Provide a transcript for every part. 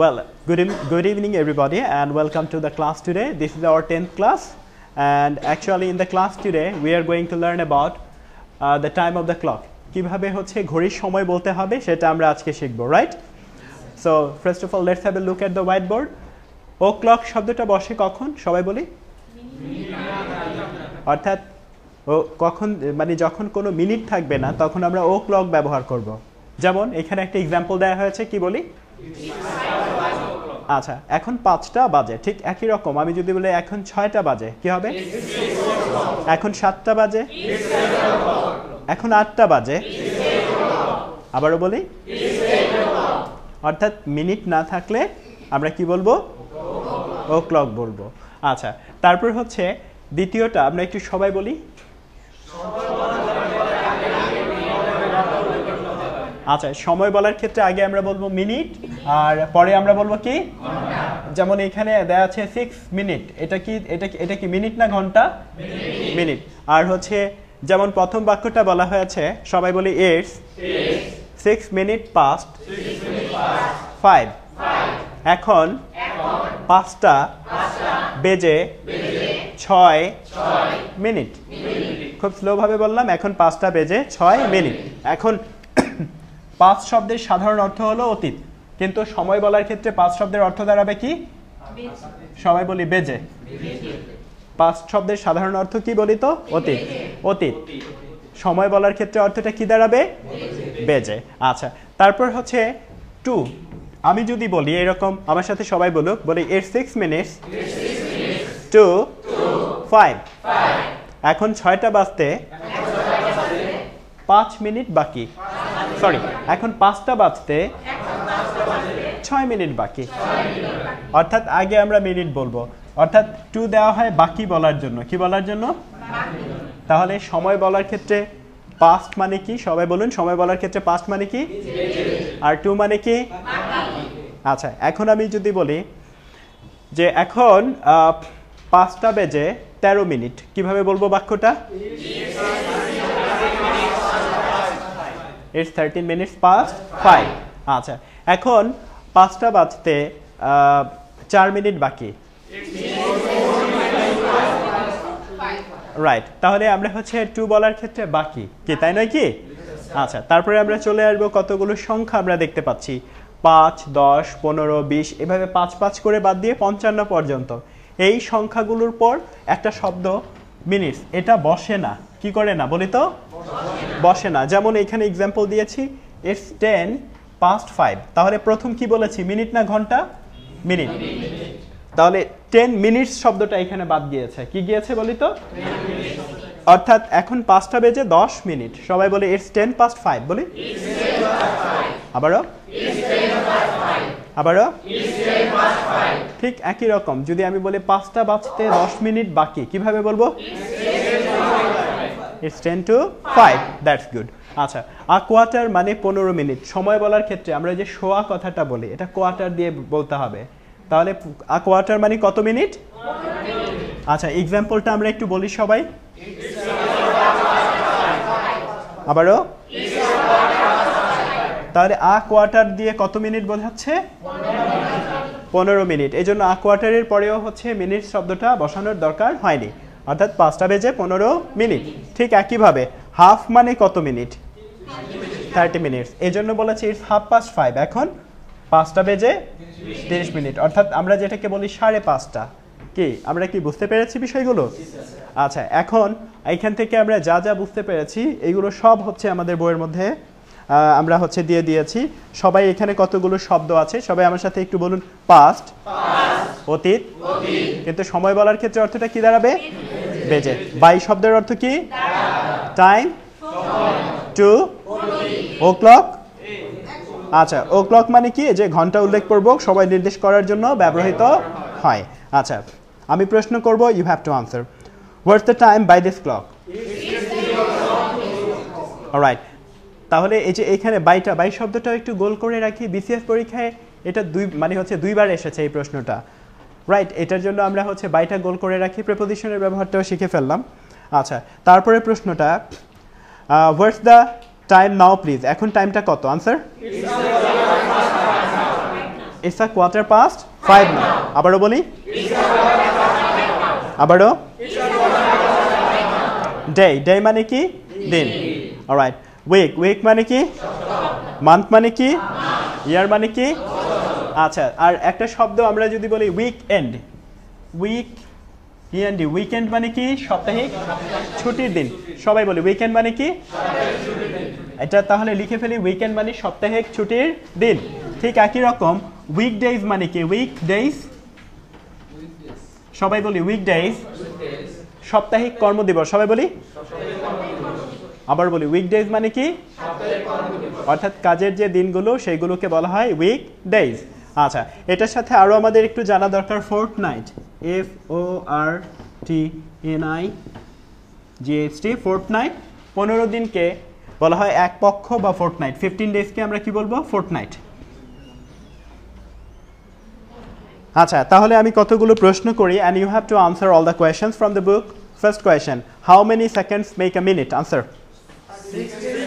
Well, good evening everybody and welcome to the class today. This is our 10th class and actually in the class today we are going to learn about the time of the clock. কিভাবে হচ্ছে ঘড়ির সময় বলতে হবে সেটা আমরা আজকে শিখব, right? So first of all let's have a look at the whiteboard. O'clock শব্দটা বসে কখন সবাই বলি? অর্থাৎ কখন মানে যখন কোনো মিনিট থাকবে না তখন আমরা ও ক্লক ব্যবহার করব। যেমন এখানে একটা एग्जांपल দেয়া হয়েছে, কি বলি? আচ্ছা, এখন 5টা বাজে, ঠিক একই রকম আমি যদি বলি এখন 6টা বাজে কি হবে? এখন 7টা বাজে, এখন 8টা বাজে, আবারও বলি, অর্থাৎ মিনিট না থাকলে আমরা কি বলবো? ও ক্লক বলবো। আচ্ছা, তারপর হচ্ছে দ্বিতীয়টা আমরা একটু সবাই বলি। আচ্ছা, সময় বলার ক্ষেত্রে আগে আমরা বলবো মিনিট আর পরে আমরা বলবো কি? যেমন এখানে দেয়া আছে 6 মিনিট, এটা কি মিনিট না ঘন্টা? মিনিট। আর হচ্ছে যেমন প্রথম বাক্যটা বলা হয়েছে সবাই বলি ইটস 6 মিনিট পাস্ট 5। এখন 5টা বেজে 6 মিনিট। খুব স্লো ভাবে বললাম, এখন 5টা বেজে 6 মিনিট। এখন 5 শব্দের সাধারণ অর্থ হলো অতীত, কিন্তু সময় বলার ক্ষেত্রে 5 শব্দের অর্থ দাঁড়াবে কি? সবাই বলি বেজে। 5 শব্দের সাধারণ অর্থ কি বলি তো? অতীত। অতীত। সময় বলার ক্ষেত্রে অর্থটা কি দাঁড়াবে? বেজে। আচ্ছা, তারপর হচ্ছে 2। আমি যদি বলি এরকম, আমার সাথে সবাই বলুক, বলি ইটস 6 মিনিটস টু 5। এখন 6টা বাজতে 5 মিনিট বাকি। সরি, এখন 5টা বাজতে 6 মিনিট বাকি। অর্থাৎ আগে আমরা মিনিট বলবো, অর্থাৎ 2 দেওয়া হয় বাকি বলার জন্য। কি বলার জন্য? তাহলে সময় বলার ক্ষেত্রে পাস্ট মানে কি? সবাই বলুন, সময় বলার ক্ষেত্রে পাস্ট মানে কি? আর 2 মানে কি? আচ্ছা, এখন আমি যদি বলি যে এখন 5টা বেজে 13 মিনিট, কিভাবে বলবো বাক্যটা? It's 13 minutes past 5. আচ্ছা, এখন 5টা বাজতে 4 মিনিট বাকি। রাইট, তাহলে আমরা হচ্ছে 2 বলার ক্ষেত্রে বাকি কি, তাই নয় কি? আচ্ছা, তারপরে আমরা চলে আসবো কতগুলো সংখ্যা আমরা দেখতে পাচ্ছি, 5, 10, 15, 20, এভাবে 5 করে বাদ দিয়ে 55 পর্যন্ত। এই সংখ্যাগুলোর পর একটা শব্দ মিনিটস, এটা বসে না। কি করে না বলি তো? বসে না। যেমন এখানে एग्जांपल দিয়েছি ইটস 10 past 5। তাহলে প্রথম কি বলেছি, মিনিট না ঘন্টা? মিনিট। তাহলে 10 মিনিটস শব্দটা এখানে বাদ গিয়েছে। কি গিয়েছে বলি তো? অর্থাৎ এখন 5টা বেজে 10 মিনিট। সবাই বলি ইটস 10 past 5 বলি। আবারও আবারও ঠিক একই রকম যদি আমি বলি 5টা বাজতে 10 মিনিট বাকি, কিভাবে বলবো? It's 10 to 5. That's good. আচ্ছা, a quarter মানে 15 মিনিট। সময় বলার ক্ষেত্রে আমরা যে সোয়া কথাটা বলি, এটা কোয়ার্টার দিয়ে বলতে হবে। তাহলে a quarter মানে কত মিনিট? আচ্ছা, एग्जांपलটা আমরা একটু বলি সবাই। আবারও, তাহলে a quarter দিয়ে কত মিনিট বোঝাচ্ছে? 15 মিনিট। এজন্য a quarter-এর পরেও হচ্ছে মিনিট শব্দটা বসানোর দরকার হয়নি, অর্থাৎ 5টা বেজে 15 মিনিট। ঠিক একইভাবে হাফ মানে কত মিনিট? 30 মিনিট। এই জন্য বলেছি ইটস 5:30। এখন 5টা বেজে 30 মিনিট, অর্থাৎ আমরা যেটাকে বলি 5:30। কি আমরা কি বুঝতে পেরেছি বিষয়গুলো? আচ্ছা, এখন এইখান থেকে আমরা যা যা বুঝতে পেরেছি এইগুলো সব হচ্ছে আমাদের বইয়ের মধ্যে আমরা হচ্ছে দিয়ে দিয়েছি। সবাই এখানে কতগুলো শব্দ আছে সবাই আমার সাথে একটু বলুন। পাস্ট, অতীত, কিন্তু সময় বলার ক্ষেত্রে অর্থটা কি দাঁড়াবে? বেজে। বাই শব্দের অর্থ কি? টাইম, টু, ও ক্লক। আচ্ছা, ও ক্লক মানে কি? যে ঘন্টা উল্লেখ করব সবাই নির্দেশ করার জন্য ব্যবহৃত হয়। আচ্ছা, আমি প্রশ্ন করব, you have to answer. What's the time by this clock? Alright, তাহলে এই যে এখানে বাই শব্দটা একটু গোল করে রাখি। বিসিএস পরীক্ষায় এটা দুইবার এসেছে এই প্রশ্নটা, রাইট? এটার জন্য আমরা হচ্ছে বাইটা গোল করে রাখি। প্রিপোজিশনের ব্যবহারটাও শিখে ফেললাম। আচ্ছা, তারপরে প্রশ্নটা, হোয়াটস দ্য টাইম নাও প্লিজ? এখন টাইমটা কত? Answer It's a quarter past 5 now. আবারও বলি, আবারও ডে, ডে মানে কি দিন। অলরাইট, উইক, উইক মানে কি মান্থ, মানে কি ইয়ার, মানে কি আচ্ছা। আর একটা শব্দ আমরা যদি বলি উইকএন্ড, উইকেন্ড মানে কি সাপ্তাহিক ছুটির দিন। সবাই বলি উইকেন্ড মানে কি, এটা তাহলে লিখে ফেলি, উইকেন্ড মানে সাপ্তাহিক ছুটির দিন। ঠিক একই রকম উইকডেজ মানে কি, উইকডেজ, সবাই বলি উইকডেজ সাপ্তাহিক কর্মদিবস। সবাই বলি, আবার বলি উইকডেজ মানে কি, অর্থাৎ কাজের যে দিনগুলো সেইগুলোকে বলা হয় উইকডেজ। আচ্ছা, এটার সাথে আরো আমাদের একটু জানা দরকার ফোর্টনাইট, FORTNIGHT, ফোর্টনাইট 15 দিনকে বলা হয় এক পক্ষ বা ফোর্টনাইট। 15 ডেজকে আমরা কি বলবো, ফোর্টনাইট। আচ্ছা, তাহলে আমি কতগুলো প্রশ্ন করি and you have to answer all the questions from the book. First question, how many seconds make a minute? Answer. 60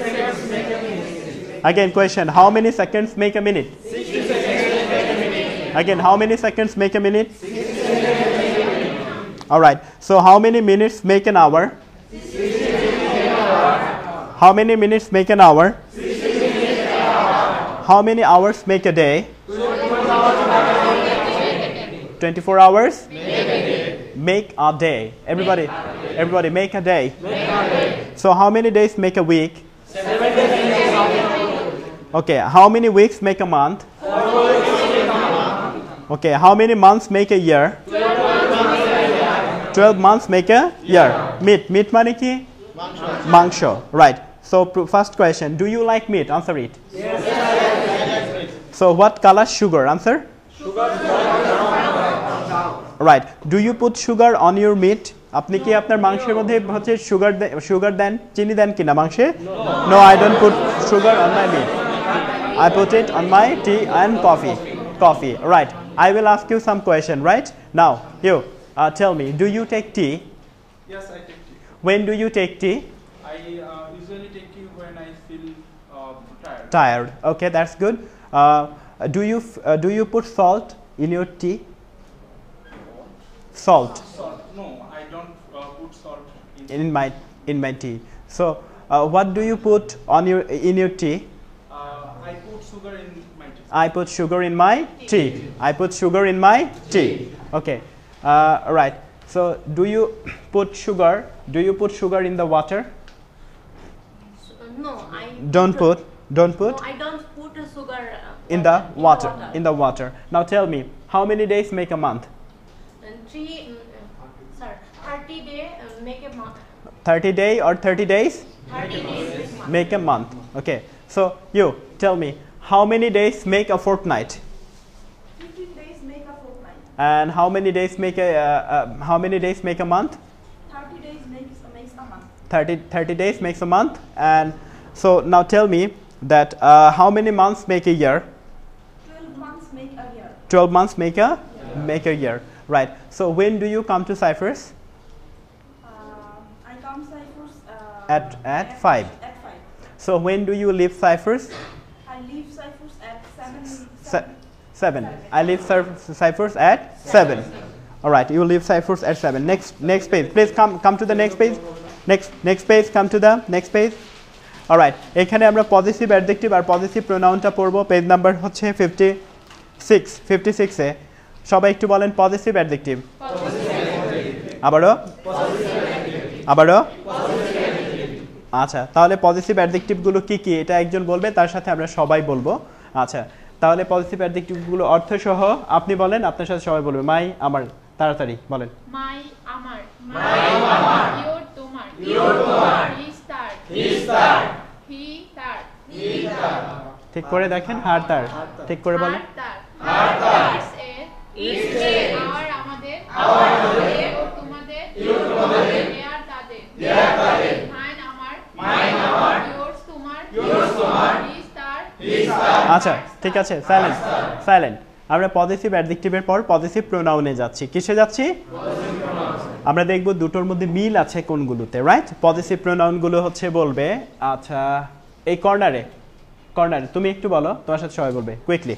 seconds make a minute. Again question, how many seconds make a minute? 60 seconds make a minute. Again, how many seconds make a minute? 60 seconds make a minute. All right, so how many minutes make an hour? 60 minutes make an hour. How many minutes make an hour? 60 minutes make an hour. How many hours make a day? 24 hours make a day. 24 hours Make a day. make a day. Everybody make a day. Make a day. So how many days make a week? 7 days make a week. Okay, how many weeks make a month? 4 weeks make a month. Okay, how many months make a year? 12 months make a year. 12 months make a year. Meat মানে কি, মাংস। Right, so first question, do you like meat? Answer it. Yes, I like meat. So what color sugar? Answer. Sugar Right, do you put sugar on your meat? আপনি কি আপনার মাংসের মধ্যে হচ্ছে sugar দেন, চিনি দেন কিনা মাংসে? No, I don't put sugar on my meat. I put it on my tea and coffee. Right, I will ask you some question. Right now, you tell me, do you take tea? Yes, I take tea. When do you take tea? I usually take tea when I feel tired. Tired. Okay, that's good. Do you put salt in your tea? Salt Salt? No, I don't put salt in. in my tea. So what do you put in your tea? I put sugar in my tea. I put sugar in my tea. I put sugar in my tea. Okay. Right. So do you put sugar in the water? No, I Don't put. No, I don't put sugar In the water. In the water. Now tell me, how many days make a month? And 30 day make a month. 30 day or 30 days 30 days make a month. Okay. So you tell me, how many days make a fortnight? 15 days make a fortnight. And how many days make a month? 30 days makes a month. 30 days makes a month. And so now tell me that how many months make a year? 12 months make a year. 12 months make a year. Right. So when do you come to Cyprus? I come Cyprus At 5. At 5. So when do you leave Cyprus? I leave Cyprus at 7. 7. I leave Cyprus at 7. All right. You leave Cyprus at 7. Next page. Please come to the next page. Next page. Come to the next page. All right. এখানে আমরা positive adjective আর positive প্রোনাউনটা পড়ব। Page number হচ্ছে 56 এ। সবাই একটু বলেন positive adjective. আবারও আচ্ছা, তাহলে পজিটিভ অ্যাডজেক্টিভগুলো কি কি এটা একজন বলবে, তার সাথে আমরা সবাই বলবো। আচ্ছা, তাহলে পজিটিভ অ্যাডজেক্টিভগুলো অর্থ সহ আপনি বলেন, আপনার সাথে সবাই বলবে। মাই, আমার, তাড়াতাড়ি বলেন। মাই আমার, ইওর তোমার, হিজ তার, হি তার, ঠিক করে দেখেন, হার তার, ঠিক করে বলেন। হার তার, ইটস এর, আর আমাদের, এর ও তোমাদের, দেয়ার তাদের, মাইন আমার, ইয়োরস তোমার, হিজ তার। আচ্ছা, ঠিক আছে, সাইলেন্ট। আমরা পজিটিভ অ্যাডজেক্টিভের পর পজিটিভ প্রোনাউনে যাচ্ছি। কিসে যাচ্ছি? আমরা দেখব দুটোর মধ্যে মিল আছে কোনগুলোতে। রাইট, পজিটিভ প্রোনাউনগুলো হচ্ছে বলবে। আচ্ছা, এই কর্নারে তুমি একটু বলো, তোমার সাথে সবাই বলবে কুইকলি।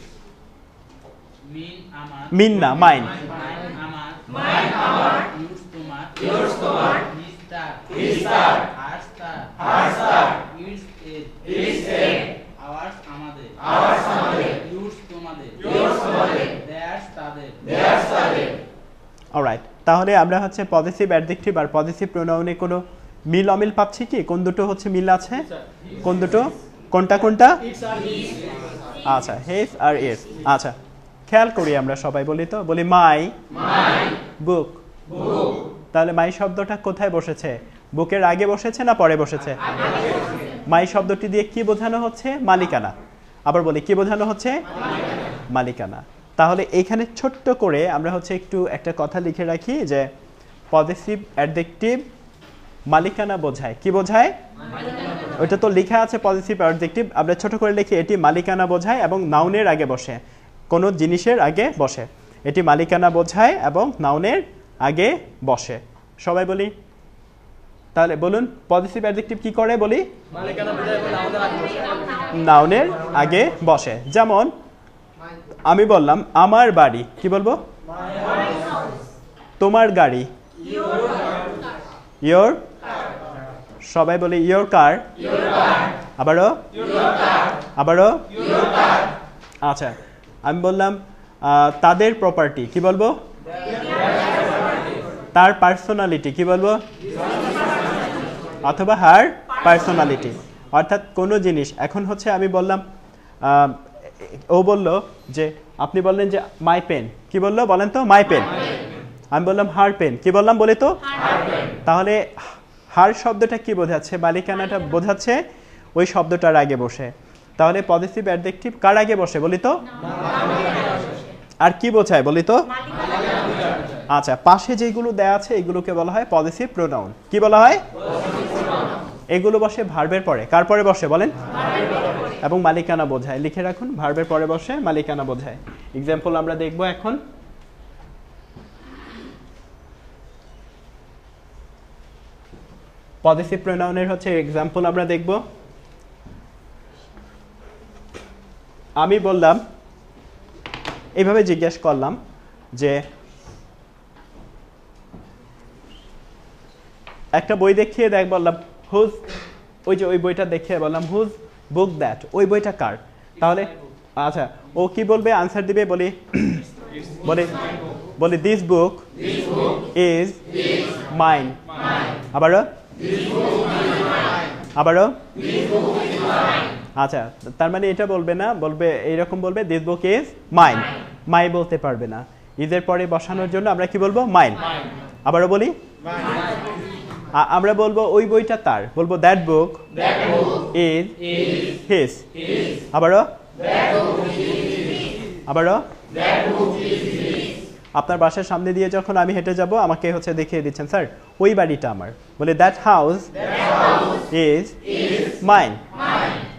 মিন না মাইন অলরাইট, তাহলে আমরা হচ্ছে পজিটিভ অ্যাডজেক্টিভ আর পজিটিভ প্রোনাউনে কোনো মিল অমিল পাচ্ছি কি? কোন দুটো হচ্ছে মিল আছে, কোন দুটো, কোনটা কোনটা? আচ্ছা, হিজ আর ইজ। আচ্ছা, খেয়াল করি আমরা সবাই, বলি তো, বলি মাই বুক। তাহলে মাই শব্দটা কোথায় বসেছে? বুকের আগে বসেছে না পরে বসেছে? মাই শব্দটি দিয়ে কি বোঝানো হচ্ছে? মালিকানা। আবার বলি, কি বোঝানো হচ্ছে? মালিকানা। তাহলে এইখানে ছোট্ট করে আমরা হচ্ছে একটু একটা কথা লিখে রাখি যে পজিটিভ অ্যাডজেক্টিভ মালিকানা বোঝায়। কি বোঝায়? ওইটা তো লেখা আছে পজিটিভ অ্যাডজেক্টিভ, আমরা ছোট করে লিখি এটি মালিকানা বোঝায় এবং নাউনের আগে বসে, কোনো জিনিসের আগে বসে। এটি মালিকানা বোঝায় এবং নাউনের আগে বসে। সবাই বলি তাহলে, বলুন পজিটিভ অ্যাডজেক্টিভ কি করে? বলি নাউনের আগে বসে। যেমন আমি বললাম আমার বাড়ি, কি বলবো? তোমার গাড়ি, ইয়োর। সবাই বলি ইয়োর কার। আবারও আবারও। আচ্ছা, আমি বললাম তাদের প্রপার্টি, কি বলবো? তার পার্সোনালিটি, কি বলবো? অথবা হার পার্সোনালিটি। অর্থাৎ কোনো জিনিস, এখন হচ্ছে আমি বললাম, ও বলল যে, আপনি বললেন যে মাই পেন, কি বললো বলেন তো? My pen. আমি বললাম হার পেন, কি বললাম বলি তো? তাহলে হার শব্দটা কি বোঝাচ্ছে? মালিকানাটা বোঝাচ্ছে ওই শব্দটার আগে বসে। তাহলে পজিটিভ অ্যাডজেক্টিভ কার আগে বসে বলি তো? আর কি বোঝায় বলি তো? আচ্ছা, পাশে যেগুলো দেয়া আছে এগুলোকে বলা হয় পজিটিভ প্রোনাউন। কি বলা হয়? এগুলো বসে ভার্বের পরে। কার পরে বসে বলেন? এবং মালিকানা বোঝায়। লিখে রাখুন, ভার্বের পরে বসে মালিকানা বোঝায়। এক্সাম্পল আমরা দেখব এখন। পজিটিভ প্রোনাউনের হচ্ছে এক্সাম্পল আমরা দেখব। আমি বললাম, এইভাবে জিজ্ঞেস করলাম যে একটা বই দেখিয়ে দেখ, বললাম হুজ, ওই যে ওই বইটা দেখিয়ে বললাম হুজ বুক দ্যাট, ওই বইটা কার? তাহলে আচ্ছা, ও কি বলবে? আনসার দিবে, বলি বলি বলি দিস বুক ইজ মাইন। আবারও আবারও। আচ্ছা, তার মানে এটা বলবে না, বলবে এইরকম বলবে দিস বুক ইজ মাইন। মাই বলতে পারবে না। ইজের পরে বসানোর জন্য আমরা কি বলবো? মাইন। আবারও বলি, আমরা বলবো ওই বইটা তার, বলবো দ্যাট বুক ইজ হিজ। আবারও আবারও। আপনার বাসার সামনে দিয়ে যখন আমি হেঁটে যাব, আমাকে হচ্ছে দেখিয়ে দিচ্ছেন, স্যার ওই বাড়িটা আমার, বলে দ্যাট হাউস ইজ মাইন।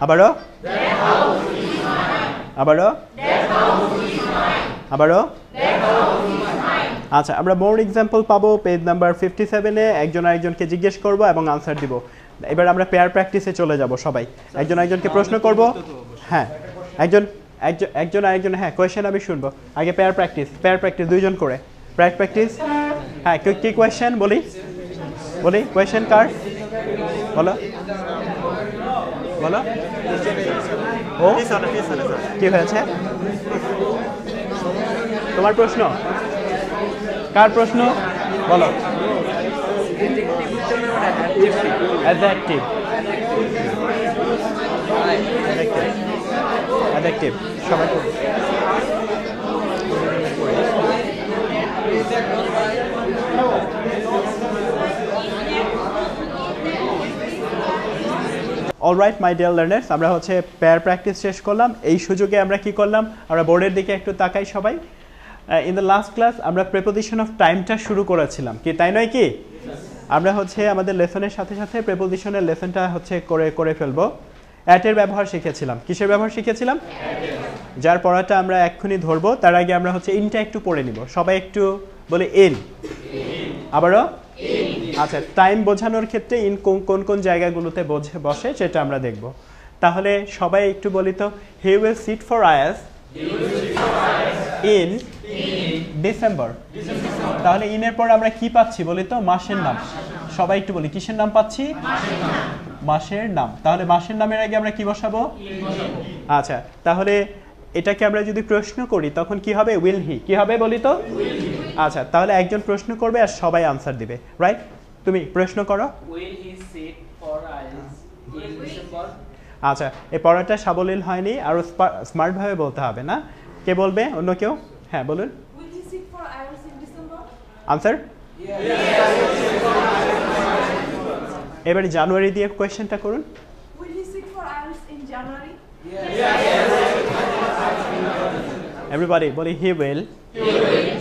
আবারও আবারও আবারও। আচ্ছা, আমরা মোর এক্সাম্পল পাবো পেজ নাম্বার 57-এ। একজন আরেকজনকে জিজ্ঞেস করব এবং আনসার দিব। এবার আমরা পেয়ার প্র্যাকটিসে চলে যাব সবাই। একজন আরেকজনকে প্রশ্ন করব। হ্যাঁ, একজন আরেকজন, হ্যাঁ কোয়েশ্চেন আমি শুনবো। আগে পেয়ার প্র্যাকটিস দুইজন করে পেয়ার প্র্যাকটিস। হ্যাঁ, কি কোয়েশ্চেন বলি কোয়েশ্চেন কার? বলো বলো। ও কি হয়েছে? তোমার প্রশ্ন? কার প্রশ্ন? বলো। অ্যাডজেক্টিভ সবাই অলরাইট মাই ডিয়ার লার্নার্স, আমরা হচ্ছে পেয়ার প্র্যাকটিস শেষ করলাম। এই সুযোগে আমরা কি করলাম? আমরা বোর্ডের দিকে একটু তাকাই সবাই। ইন দ্য লাস্ট ক্লাস আমরা প্রেপোজিশন অফ টাইমটা শুরু করেছিলাম, কি তাই নয় কি? আমরা হচ্ছে আমাদের লেসনের সাথে সাথে প্রেপোজিশনের লেসনটা হচ্ছে করে ফেলবো। অ্যাটের ব্যবহার শিখেছিলাম। কিসের ব্যবহার শিখেছিলাম? যার পড়াটা আমরা এক্ষুনি ধরবো, তার আগে আমরা হচ্ছে ইনটা একটু পড়ে নিব। সবাই একটু বলে ইন। আবারও। আচ্ছা, টাইম বোঝানোর ক্ষেত্রে ইন কোন কোন জায়গাগুলোতে বসে সেটা আমরা দেখব। তাহলে সবাই একটু বলি তো, হি উইল সিট ফর আয়াস ইন ডিসেম্বর। তাহলে ইনের পর আমরা কি পাচ্ছি বলি তো? মাসের নাম। সবাই একটু বলি, কিসের নাম পাচ্ছি? মাসের নাম। তাহলে মাসের নামের আগে আমরা কি বসাবো? আচ্ছা, তাহলে এটাকে আমরা যদি প্রশ্ন করি তখন কি হবে? Will he. কি হবে বলি তো? আচ্ছা, তাহলে একজন প্রশ্ন করবে আর সবাই আনসার দিবে, রাইট? তুমি প্রশ্ন করো। Will he sit for IELTS in December? আচ্ছা, এই পড়াটা সাবলীল হয়নি, আরো স্মার্ট ভাবে বলতে হবে না? কে বলবে? অন্য কেউ? হ্যাঁ বলুন। Will he sit for IELTS in December? Answer? এবারে জানুয়ারি দিয়ে কোয়েশ্চেনটা করুন। Will he sit for IELTS in January? Everybody বলি, he will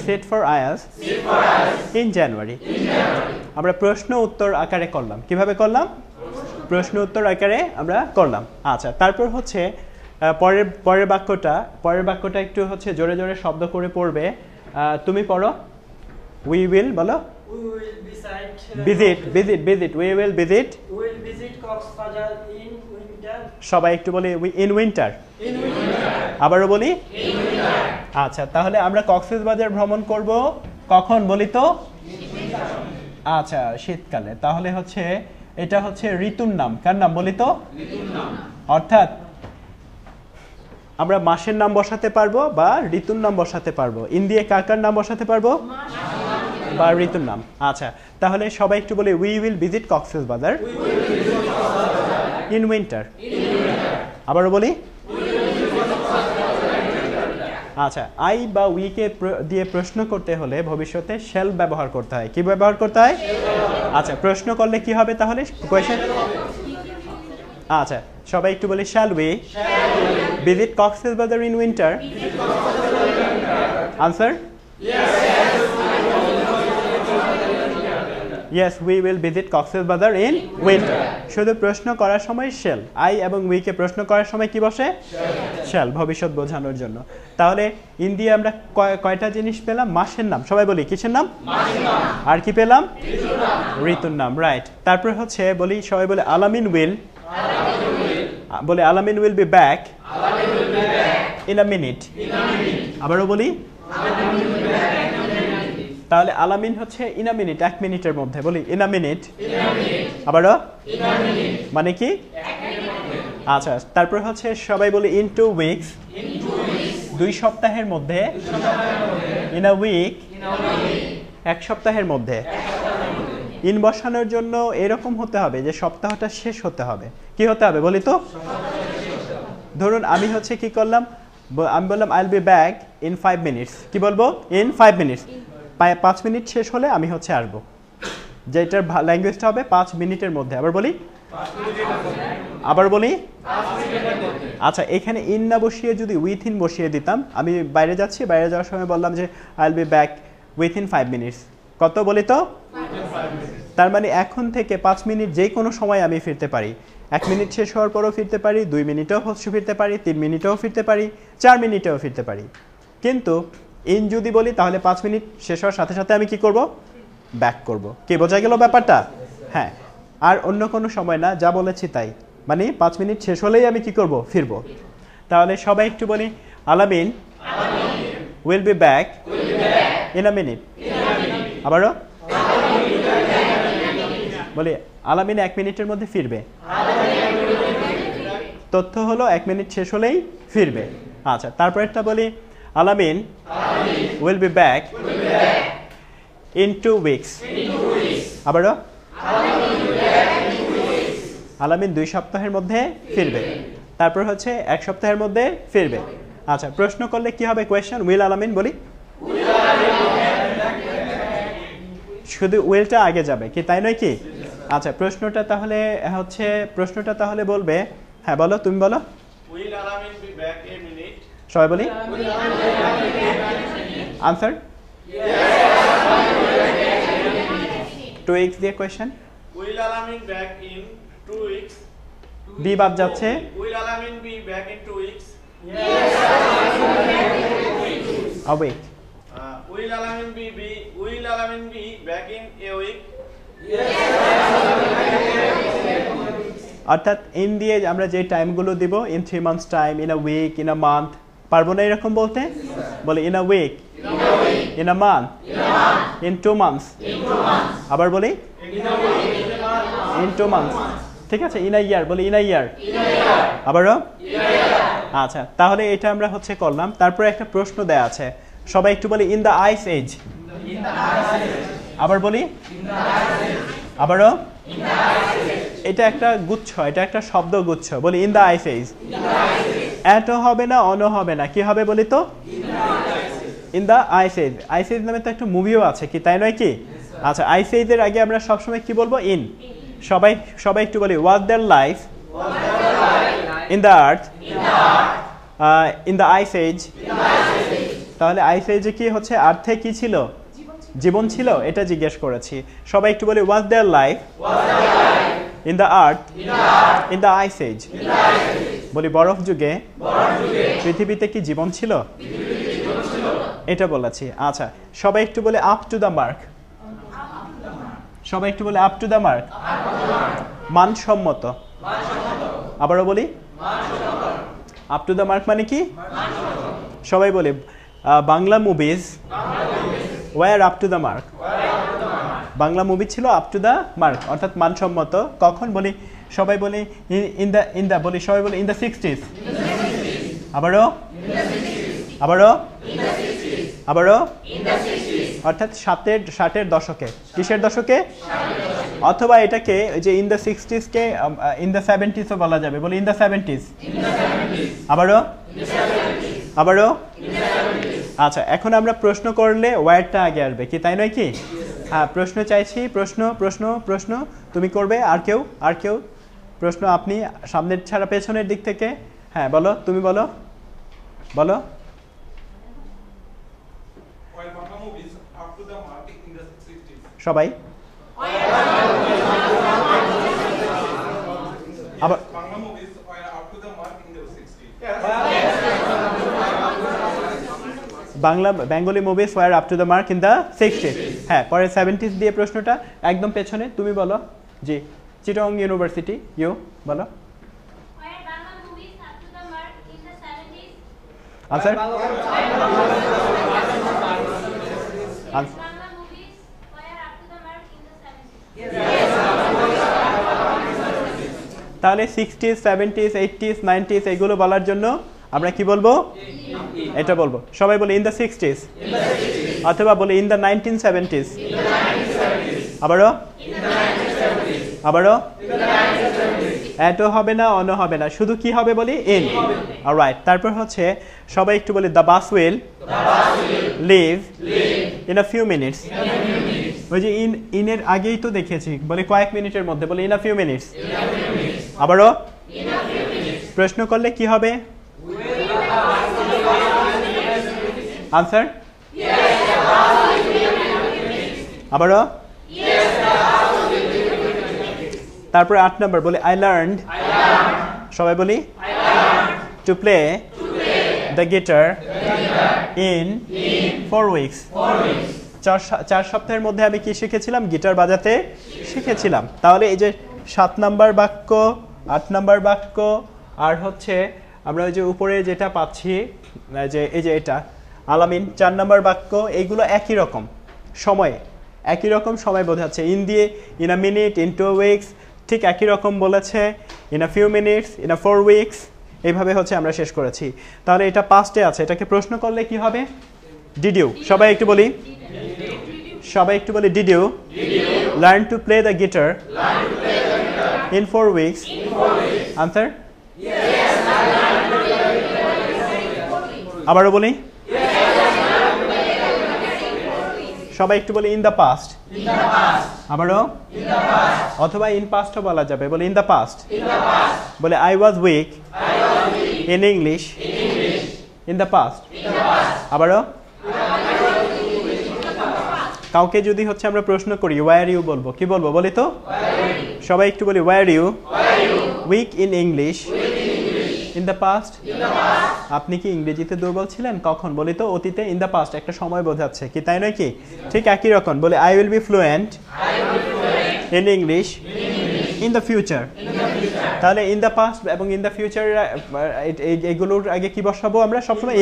sit for IELTS in January. আমরা প্রশ্ন উত্তর আকারে করলাম। কিভাবে করলাম? প্রশ্ন উত্তর আকারে আমরা করলাম। আচ্ছা, তারপর হচ্ছে পরের বাক্যটা একটু হচ্ছে জোরে জোরে শব্দ করে পড়বে। তুমি পড়ো। We will বলো। We will visit we will visit Coxbazar in winter. সবাই একটু বলি in winter। আবারও বলি আচ্ছা, তাহলে আমরা কক্সবাজার ভ্রমণ করব কখন বলি তো? আচ্ছা, শীতকালে। তাহলে হচ্ছে এটা হচ্ছে ঋতুর নাম। কার নাম বলি তো? অর্থাৎ আমরা মাসের নাম বসাতে পারবো বা ঋতুর নাম বসাতে পারবো। ইন দিয়ে কার নাম বসাতে পারবো? বা ঋতুর নাম। আচ্ছা, তাহলে সবাই একটু বলি we will visit Cox's Bazar in winter. আবারও বলি আচ্ছা, আই বা উইকে দিয়ে প্রশ্ন করতে হলে ভবিষ্যতে শ্যাল ব্যবহার করতে হয়। কি ব্যবহার করতে হয়? আচ্ছা, প্রশ্ন করলে কি হবে তাহলে? কোয়েশ্চেন। আচ্ছা, সবাই একটু বলি shall we visit Cox's Bazar in winter? Answer? Yes, we will visit Coxbazar in winter. শুধু প্রশ্ন করার সময় শ্যাল, আই এবং উইকে প্রশ্ন করার সময় কি বসে? শ্যাল, ভবিষ্যৎ বোঝানোর জন্য। তাহলে ইন দিয়ে আমরা কয়টা জিনিস পেলাম? মাসের নাম। সবাই বলি কিসের নাম? আর কি পেলাম? ঋতুর নাম, রাইট। তারপর হচ্ছে বলি, সবাই বলে আলামিন উইল বলে আলামিন will be back in a minute. আবারও বলি তাহলে আলামিন হচ্ছে ইন আ মিনিট, 1 মিনিটের মধ্যে। বলি ইন আ মিনিট। আবারও মানে কি? আচ্ছা, তারপর হচ্ছে সবাই বলি ইন 2 উইকস 2 সপ্তাহের মধ্যে। ইন আ উইক 1 সপ্তাহের মধ্যে। ইন বসানোর জন্য এরকম হতে হবে যে সপ্তাহটা শেষ হতে হবে। কি হতে হবে বলি তো? ধরুন আমি হচ্ছে কি করলাম, আমি বললাম I will be back in 5 minutes. কি বলবো? In 5 minutes. 5 মিনিট শেষ হলে আমি হচ্ছে আসবো। যেটার ল্যাঙ্গুয়েজটা হবে 5 মিনিটের মধ্যে। আবার বলি আচ্ছা, এখানে ইন না বসিয়ে যদি উইথিন বসিয়ে দিতাম, আমি বাইরে যাচ্ছি, বাইরে যাওয়ার সময় বললাম যে I will be back within 5 minutes. কত বলি তো? তার মানে এখন থেকে 5 মিনিট যে কোনো সময় আমি ফিরতে পারি। 1 মিনিট শেষ হওয়ার পরও ফিরতে পারি, 2 মিনিটেও ফিরতে পারি, 3 মিনিটেও ফিরতে পারি, 4 মিনিটেও ফিরতে পারি। কিন্তু ইন যদি বলি তাহলে 5 মিনিট শেষ হওয়ার সাথে সাথে আমি কি করব? ব্যাক করব। কি বোঝা গেল ব্যাপারটা? হ্যাঁ, আর অন্য কোনো সময় না, যা বলেছি তাই। মানে 5 মিনিট শেষ হলেই আমি কি করব? ফিরবো। তাহলে সবাই একটু বলি আলামিন will be back in a minute. আবারও বলি আলামিন 1 মিনিটের মধ্যে ফিরবে। তথ্য হলো 1 মিনিট শেষ হলেই ফিরবে। আচ্ছা, তারপরেরটা বলি আলামিন will be back in 2 weeks. আবারও আলামিন 2 সপ্তাহের মধ্যে ফিরবে। তারপর হচ্ছে 1 সপ্তাহের মধ্যে ফিরবে। আচ্ছা, প্রশ্ন করলে কি হবে? কোয়েশ্চেন। উইল আলামিন বলি শুধু উইলটা আগে যাবে কি, তাই নয় কি? আচ্ছা, প্রশ্নটা তাহলে বলবে। হ্যাঁ বলো, তুমি বলো। Will Alamin be back a minute? সবাই বলি আনসার? 2 weeks দিয়ে question. Will Alamin back in 2 weeks? Be বাদ যাচ্ছে। Will Alamin be back in 2 weeks? A week. Will Alamin be back in a week? অর্থাৎ ইন দিয়ে আমরা যে টাইমগুলো দিব, in 3 months time, in a week, in a month, পারবো না এরকম বলতে? বলে in a week, in a month, in 2 months। আবার বলি ইন 2 months। ঠিক আছে, ইন আ ইয়ার, বলি ইন আ ইয়ার। আবারও? আচ্ছা, তাহলে এটা আমরা হচ্ছে করলাম। তারপরে একটা প্রশ্ন দেয়া আছে, সবাই একটু বলি ইন দ্য আইস এজ। আবার বলি আবারও? এটা একটা গুচ্ছ, এটা একটা শব্দ গুচ্ছ। বলি ইন দ্য আইস এজ। এটো হবে না, অন হবে না, কি হবে বলি তো? In the ice age. Ice age নামে তো একটা মুভিও আছে, কি তাই নয় কি? আচ্ছা, আইস এজের আগে আমরা সবসময় কি বলবো? ইন। সবাই সবাই একটু বলি was there life in the earth in the ice age. তাহলে আইস এজে কি হচ্ছে? আর্থে কি ছিল? জীবন ছিল, এটা জিজ্ঞেস করেছি। সবাই একটু বলি was there life in the earth in the ice age. বলি বরফ যুগে পৃথিবীতে কি জীবন ছিল? এটা বলেছি। আচ্ছা, সবাই একটু বলে আপ টু দ্য মার্ক। সবাই একটু বলে আপ টু দ্য মার্ক, মানসম্মত। আবারও বলি আপ টু দ্য মার্ক মানে কি? সবাই বলে Bangla movies were up to the mark. Bangla movie ছিল আপ টু দ্য মার্ক, অর্থাৎ মানসম্মত। কখন? বলি সবাই বলি ইন দ্য বলি সবাই বলি ইন দ্য 60s। আবারও আবারও আবারও অর্থাৎ 60-এর দশকে। কিসের দশকে? অথবা এটাকে যে in the 60s K in the 70s ও বলা যাবে। বলি ইন দ্য 70s। আবারও আবারও। আচ্ছা, এখন আমরা প্রশ্ন করলে ওয়ার্ডটা আগে আসবে, কি তাই নয় কি? হ্যাঁ, প্রশ্ন চাইছি। প্রশ্ন প্রশ্ন প্রশ্ন তুমি করবে। আর কেউ? আর কেউ? প্রশ্ন আপনি সামনের ছাড়া পেছনের দিক থেকে। হ্যাঁ বলো, তুমি বলো বলো। While Bangla movies up to the mark in the 60s. সবাই আবার Bangla movies were up to the mark in the 60s. Bangla Bengali movies were up to the mark in the 60s। হ্যাঁ, পরে 70s দিয়ে প্রশ্নটা একদম পেছনে। তুমি বলো। জি, চিটং ইউনিভার্সিটি, ইউ বলো। Were Bangla movies up to the mark in the 70s? Answer? Bangla movies were up to the mark in the 70s? তাহলে 60s, 70s, 80s, 90s এগুলো বলার জন্য আমরা কি বলবো? এটা বলবো। সবাই বলে ইন দ্য 60s, অথবা বলে ইন দ্য 1970s। আবারও আবারও। এটো হবে না, অন হবে না, শুধু কি হবে বলি? ইন। অলরাইট, তারপর হচ্ছে সবাই একটু বলি the bus will live in a few minutes. ওই যে ইনের আগেই তো দেখেছি, বলে কয়েক মিনিটের মধ্যে। বলে ইন আ ফিউ মিনিটস। আবারও প্রশ্ন করলে কি হবে? আনসার? আবারও। তারপরে 8 নম্বর বলে আই লার্নড। সবাই বলি two play the guitar in 4 weeks. 4 সপ্তাহের মধ্যে আমি কি শিখেছিলাম? গিটার বাজাতে শিখেছিলাম। তাহলে এই যে 7 নম্বর বাক্য, 8 নম্বর বাক্য, আর হচ্ছে আমরা ওই যে উপরে যেটা পাচ্ছি যে এই যে এটা আলামিন 4 নম্বর বাক্য, এইগুলো একই রকম সময়, একই রকম সময় বোঝাচ্ছে। ইন দিয়ে in a minute, in 2 weeks, ঠিক একই রকম বলেছে। In a few minutes, in a 4 weeks, এইভাবে হচ্ছে আমরা শেষ করেছি। তাহলে এটা পাস্টে আছে, এটাকে প্রশ্ন করলে কি হবে? Did you. সবাই একটু বলি, সবাই একটু বলি did you learn to play the guitar in 4 weeks? Answer? আবারও বলি, সবাই একটু বলি ইন দ্য পাস্ট। আবারও, অথবা ইন পাস্টও বলা যাবে। বলে ইন দ্য পাস্ট। বলে I was weak in English in the past. আবারও, কাউকে যদি হচ্ছে আমরা প্রশ্ন করি ওয়ার ইউ বলবো, কি বলবো বলি তো? সবাই একটু বলি were you weak in English in the past. আপনি কি ইংরেজিতে দুর্বল ছিলেন কখন? বলি তো অতীতে। ইন দ্য পাস্ট একটা সময় বোঝাচ্ছে, কি তাই নয় কি? ঠিক একই রকম। বলে I will be fluent in English in the future. তাহলে ইন দ্য পাস্ট এবং ইন দ্য ফিউচার এইগুলোর আগে কি বসাবো আমরা সবসময়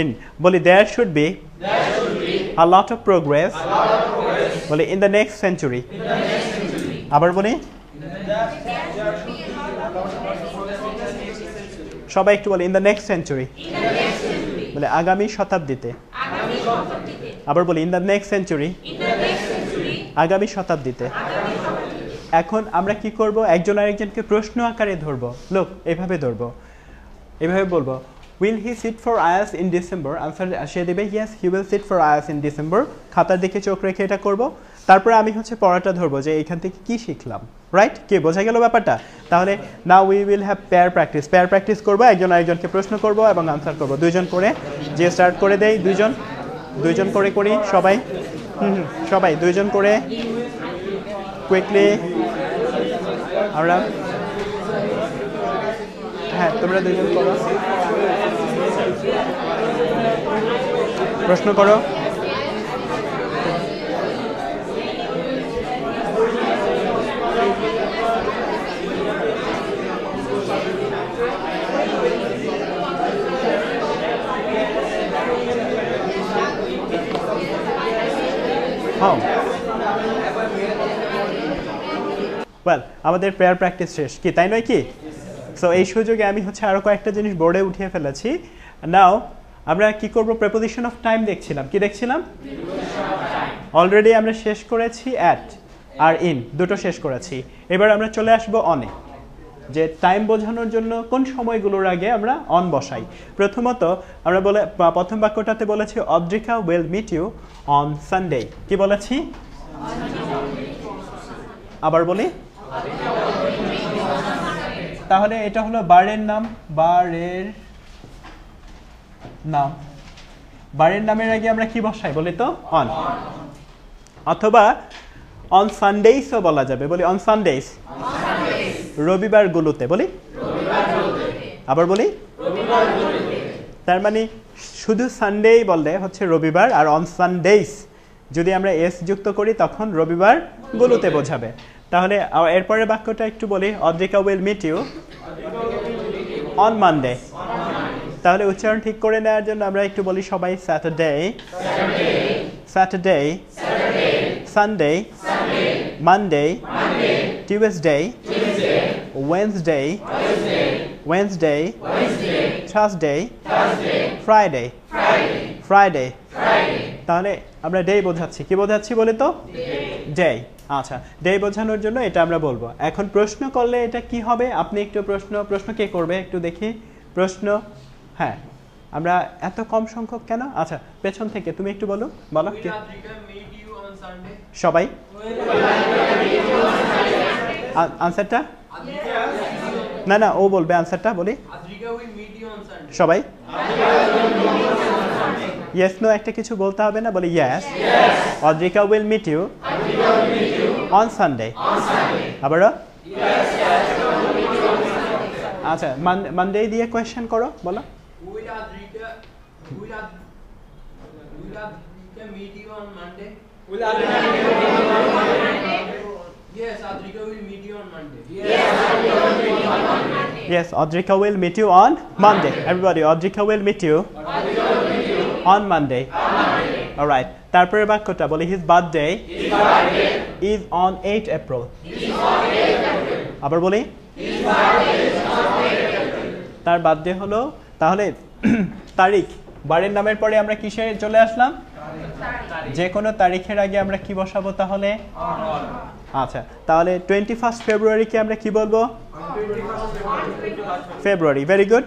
ইন বলি there should be a lot of progress বলি in the next century আবার বলি সবাই একটু বলি in the next century বলে আগামী শতাব্দীতে আবার বলি in the next century আগামী শতাব্দীতে এখন আমরা কি করব একজন আরেকজনকে প্রশ্ন আকারে ধরব লোক এইভাবে ধরব এইভাবে বলবো will he sit for IELTS in December answer সে দেবে yes he will sit for IELTS in December খাতার দিকে চোখ রেখে এটা করব তারপরে আমি হচ্ছে পড়াটা ধরবো যে এখান থেকে কি শিখলাম রাইট কি বোঝা গেল ব্যাপারটা তাহলে now we will have pair practice করব একজন আরেকজনকে প্রশ্ন করব এবং আনসার করব দুইজন করে যে স্টার্ট করে দেই দুইজন করে করি সবাই সবাই দুইজন করে কুইকলি আমরা হ্যাঁ তোমরা দুইজন করো প্রশ্ন করো ওয়েল আমাদের প্রেয়ার প্র্যাকটিস শেষ কি তাই নয় কি সো এই সুযোগে আমি হচ্ছে আরো কয়েকটা জিনিস বোর্ডে উঠিয়ে ফেলেছি নাও আমরা কি করব প্রিপোজিশন অফ টাইম দেখছিলাম কি দেখছিলাম অলরেডি আমরা শেষ করেছি অ্যাট আর ইন দুটো শেষ করেছি এবার আমরা চলে আসব অনে যে টাইম বোঝানোর জন্য কোন সময়গুলোর আগে আমরা অন বসাই প্রথমত আমরা বলে প্রথম বাক্যটাতে বলেছি Adrika will meet you on Sunday কি বলেছি আবার বলি তাহলে এটা হলো বারের নামের আগে আমরা কি বসাই বলি তো অন অথবা অন সানডেইসও বলা যাবে বলি অন সানডেইস রবিবার গুলোতে বলি আবার বলি তার মানে শুধু সানডেই বললে হচ্ছে রবিবার আর অন সানডেইস যদি আমরা এস যুক্ত করি তখন রবিবার গুলোতে বোঝাবে তাহলে এরপরের বাক্যটা একটু বলি Adrika will meet you on Monday তাহলে উচ্চারণ ঠিক করে নেওয়ার জন্য আমরা একটু বলি সবাই Saturday Sunday Monday Tuesday Wednesday Thursday Friday তাহলে আমরা ডে বোঝাচ্ছি কি বোঝাচ্ছি বলে তো ডে আচ্ছা ডে বোঝানোর জন্য এটা আমরা বলবো এখন প্রশ্ন করলে এটা কি হবে আপনি একটু প্রশ্ন কে করবে একটু দেখি প্রশ্ন হ্যাঁ আমরা এত কম সংখ্যক কেন আচ্ছা পেছন থেকে তুমি একটু বলো সবাই আনসারটা না ও বলবে আনসারটা বলি সবাই ইয়েস নো একটা কিছু বলতে হবে না বলি yes Adrika will meet you on Sunday আবার আচ্ছা মানডে দিয়ে কোয়েশ্চেন করো বলো Will Adrika meet you on Monday? Yes, Adrika will meet you on Monday. Yes, Adrika will meet you on Monday. Everybody, Adrika will meet you on Monday. All right. তারপরে বাক্যটা বলি his birthday is on 8 April. আবার বলি তার birthday হলো তাহলে তারিখ বারের নামের পরে আমরা কিসে চলে আসলাম যে কোনো তারিখের আগে আমরা কি বসাবো তাহলে আচ্ছা তাহলে 21 ফেব্রুয়ারিকে আমরা কি বলবো ফেব্রুয়ারি ভেরি গুড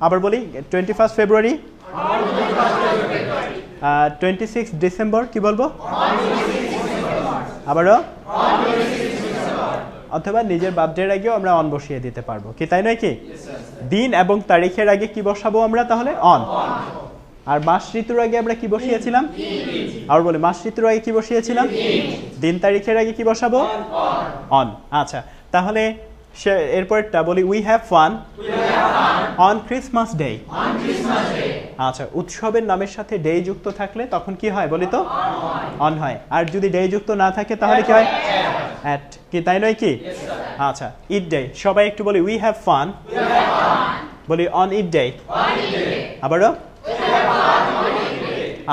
আবার বলি 21 ফেব্রুয়ারি 26 ডিসেম্বর কি বলবো আবারও অথবা নিজের বার্থডের আগেও আমরা অন বসিয়ে দিতে পারবো কি তাই নয় কি দিন এবং তারিখের আগে কি বসাবো আমরা তাহলে অন আর মাস ঋতুর আগে আমরা কি বসিয়েছিলাম আর বলি মাস ঋতুর আগে কি বসিয়েছিলাম দিন তারিখের আগে কি বসাবো অন আচ্ছা তাহলে এরপরটা বলি we have fun on Christmas day আচ্ছা উৎসবের নামের সাথে ডে যুক্ত থাকলে তখন কি হয় বলি তো অন হয় আর যদি ডে যুক্ত না থাকে তাহলে কি হয় অ্যাট কি তাই নয় কি আচ্ছা ঈদ ডে সবাই একটু বলি উই হ্যাভ ফান বলি অন ঈদ ডে আবারও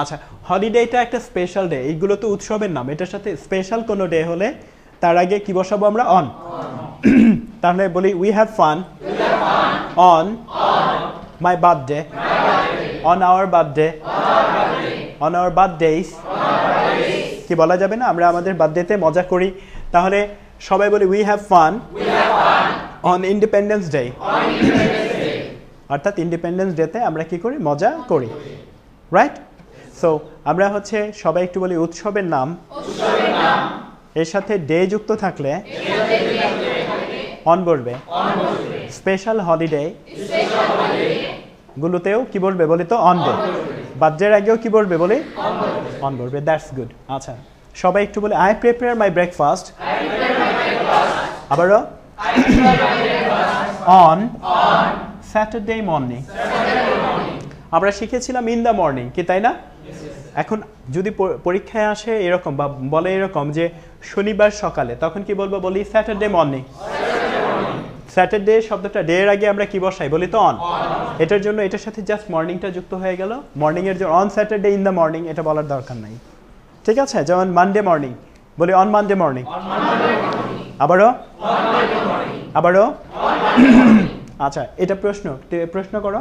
আচ্ছা হলিডেটা একটা স্পেশাল ডে এইগুলো তো উৎসবের নাম এটার সাথে স্পেশাল কোনো ডে হলে তার আগে কি বসাবো আমরা অন তাহলে বলি we have fun on my birthday on our birthday on our birthdays কি বলা যাবে না আমরা আমাদের বার্থডেতে মজা করি তাহলে সবাই বলি we have fun on independence day অর্থাৎ ইন্ডিপেন্ডেন্স ডেতে আমরা কি করি মজা করি রাইট সো আমরা হচ্ছে সবাই একটু বলি উৎসবের নাম এর সাথে ডে যুক্ত থাকলে অন বলবে স্পেশাল হলিডে গুলোতেও কি বলবে বলি তো অন ডে বার্থডের আগেও কি বলবে বলি অন বলবে দ্যাটস গুড আচ্ছা সবাই একটু বলে আই প্রিপেয়ার মাই ব্রেকফাস্ট আবারও অন স্যাটারডে মর্নিং আমরা শিখেছিলাম ইন দ্য মর্নিং কি তাই না এখন যদি পরীক্ষায় আসে এরকম বা বলে এরকম যে শনিবার সকালে তখন কি বলবো বলি স্যাটারডে মর্নিং স্যাটারডে শব্দটা ডে এর আগে আমরা কি বসাই বলি তো অন এটার জন্য এটার সাথে জাস্ট মর্নিংটা যুক্ত হয়ে গেল মর্নিং এর জন্য on Saturday in the morning এটা বলার দরকার নাই ঠিক আছে যেমন মানডে মর্নিং বলি অন মানডে মর্নিং আবারও আচ্ছা এটা প্রশ্ন করো